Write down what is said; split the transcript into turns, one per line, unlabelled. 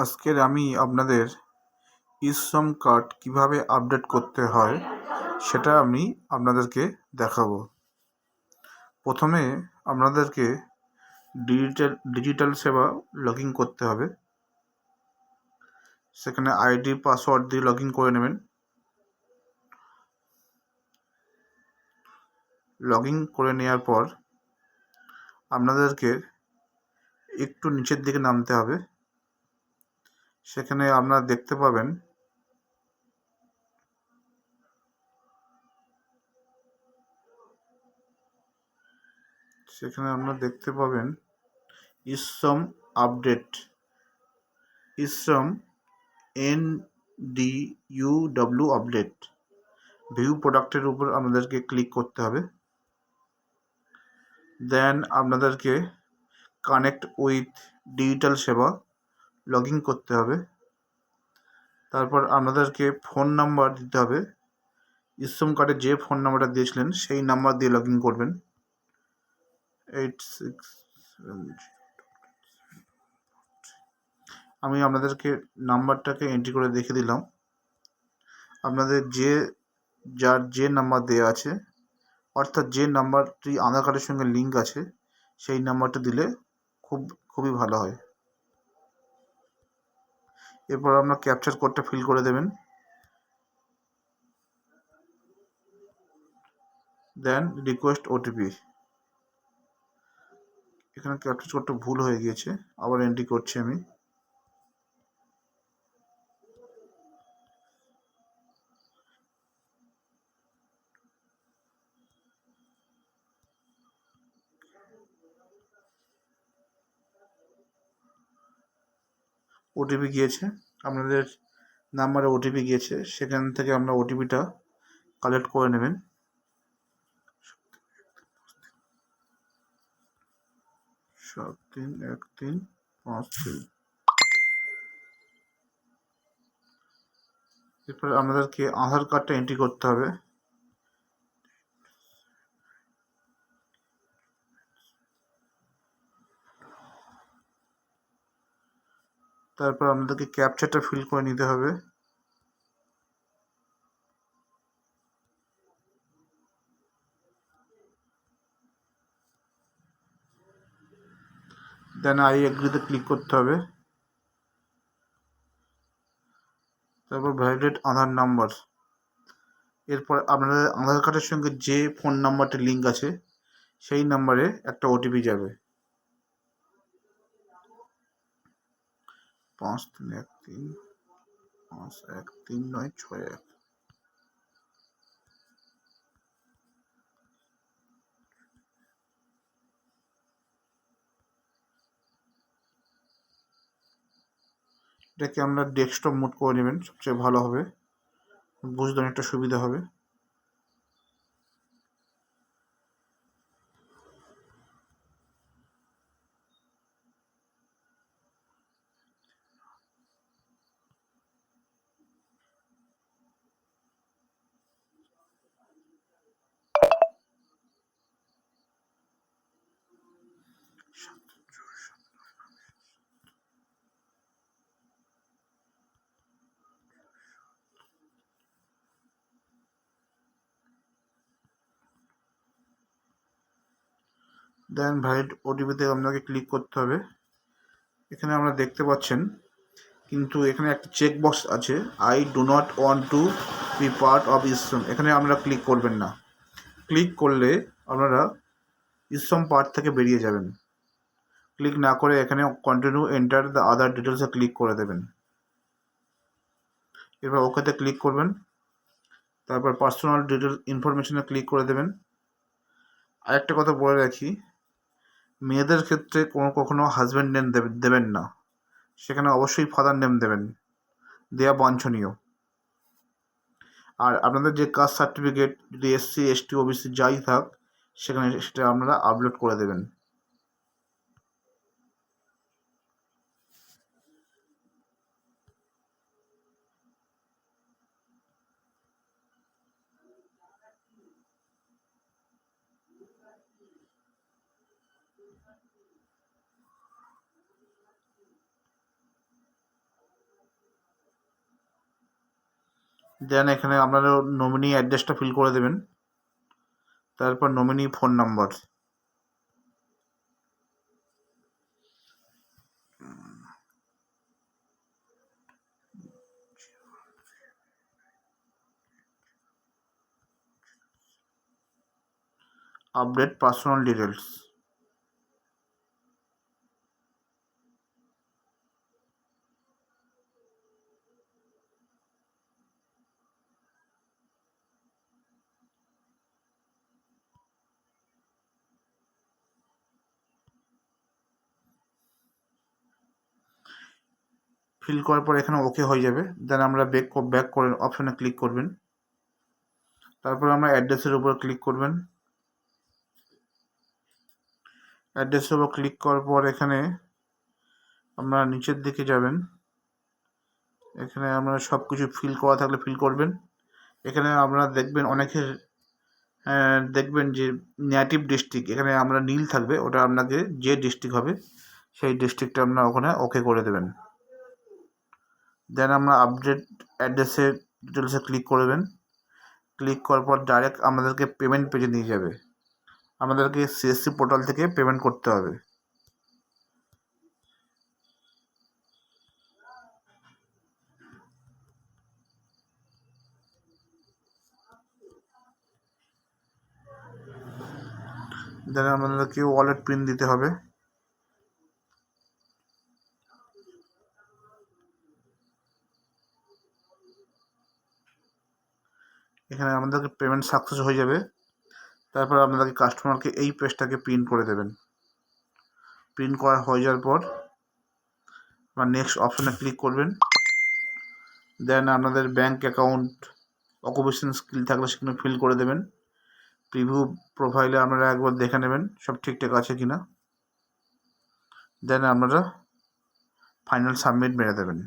আজকের আমি আপনাদের ইশ্রম কার্ড কিভাবে আপডেট করতে হয় সেটা আমি আপনাদেরকে দেখাবো। প্রথমে আপনাদেরকে ডিজিটাল সেবা লগ ইন করতে হবে। সেখানে আইডি পাসওয়ার্ড দিয়ে লগ ইন করে নেবেন। লগ ইন করে নেওয়ার পর আপনাদেরকে একটু নিচের দিকে নামতে হবে। সেখানে আপনারা দেখতে পাবেন e-Shram update, e-Shram NDUW update. View প্রোডাক্টের উপর আপনাদেরকে ক্লিক করতে হবে। দেন আপনাদেরকে কানেক্ট উইথ ডিজিটাল সেবা লগ ইন করতে হবে। তারপর আপনাদেরকে ফোন নাম্বার দিতে হবে। ইশ্রম কার্ডে যে ফোন নাম্বারটা দিয়েছিলেন সেই নাম্বার দিয়ে লগ ইন করবেন। 8670। আমি আপনাদেরকে নাম্বারটাকে এন্ট্রি করে দেখে দিলাম। আপনাদের যার যে নাম্বার দেওয়া আছে, অর্থাৎ যে নাম্বারটি আধার কার্ডের সঙ্গে লিঙ্ক আছে, সেই নাম্বারটা দিলে খুবই ভালো হয়। এরপর আপনার ক্যাপচার কোডটা ফিল করে দেবেন। দেন রিকোয়েস্ট ওটিপি। এখানে ক্যাপচার কোডটা ভুল হয়ে গিয়েছে, আবার এন্ট্রি করছি আমি। ওটিপি গিয়েছে, আপনাদের নাম্বারে ওটিপি গিয়েছে। সেখান থেকে আমরা ওটিপিটা কালেক্ট করে নেবেন। 731353। এরপর আমাদেরকে আধার কার্ডটা এন্ট্রি করতে হবে। তারপর আপনাদেরকে ক্যাপচারটা ফিল করে নিতে হবে। দেন আই এগ্রিতে ক্লিক করতে হবে। তারপর ভ্যালিডেট আধার নাম্বার। এরপর আপনাদের আধার কার্ডের সঙ্গে যে ফোন নাম্বারটি লিঙ্ক আছে সেই নাম্বারে একটা ওটিপি যাবে। 5313513961। এটাকে আমরা ডেস্কটপ মোড করে নেবেন, সবচেয়ে ভালো হবে, বুঝতে অনেকটা সুবিধা হবে। দেন ভ্যালিড ওটিপিতে আপনাকে ক্লিক করতে হবে। এখানে আমরা দেখতে পাচ্ছেন, কিন্তু এখানে একটা চেক বক্স আছে, I do not want to be part of eShram. এখানে আপনারা ক্লিক করবেন না। ক্লিক করলে আপনারা ইশ্রম পার্ট থেকে বেরিয়ে যাবেন। ক্লিক না করে এখানে কন্টিনিউ এন্টার দ্য আদার ডিটেলসে ক্লিক করে দেবেন। এরপর ওকেতে ক্লিক করবেন। তারপর পার্সোনাল ডিটেলস ইনফরমেশনে ক্লিক করে দেবেন। আরেকটা কথা বলে রাখি, মেয়েদের ক্ষেত্রে কখনো হাজব্যান্ড নেম দেবেন না, সেখানে অবশ্যই ফাদার নেম দেবেন, দেওয়া বাঞ্ছনীয়। আর আপনাদের যে কাস্ট সার্টিফিকেট যদি SC ST OBC যাই থাক, সেটা আপনারা আপলোড করে দেবেন। দেন এখানে আপনারা নমিনি অ্যাড্রেসটা ফিল করে দেবেন, তারপর nominee phone number. Update personal details. Fill করার পর এখানে ওকে হয়ে যাবে। দেন আমরা ব্যাক করে অপশনে ক্লিক করবেন, তারপর আমরা অ্যাড্রেসের উপর ক্লিক করবেন। অ্যাড্রেসের উপর ক্লিক করার পর এখানে আপনারা নিচের দিকে যাবেন, এখানে আপনারা সব কিছু ফিল করা থাকলে ফিল করবেন। এখানে আপনারা দেখবেন অনেকের দেখবেন যে নেটিভ ডিস্ট্রিক্ট এখানে আমরা নীল থাকবে, ওটা আপনাকে যে ডিস্ট্রিক্ট হবে সেই ডিস্ট্রিক্টটা আপনারা ওখানে ওকে করে দেবেন। দেন আমরা আপডেট অ্যাড্রেসের ডিটেলসে ক্লিক করবেন। ক্লিক করার পর ডাইরেক্ট আমাদেরকে পেমেন্ট পেজে নিয়ে যাবে, আমাদেরকে সিএসসি পোর্টাল থেকে পেমেন্ট করতে হবে। দেন আমাদেরকে ওয়ালেট পিন দিতে হবে। এখানে আমাদেরকে পেমেন্ট সাকসেস হয়ে যাবে। তারপর আপনাদেরকে কাস্টমারকে এই পেজটাকে প্রিন্ট করে দেবেন। প্রিন্ট করা হয়ে যাওয়ার পর আবার নেক্সট অপশনে ক্লিক করবেন। দেন আপনাদের ব্যাঙ্ক অ্যাকাউন্ট, অকুপেশন স্কিল থাকলে সেখানে ফিল করে দেবেন। প্রিভিউ প্রোফাইলে আপনারা একবার দেখে নেবেন সব ঠিকঠাক আছে কিনা। দেন আপনারা ফাইনাল সাবমিট মেরে দেবেন।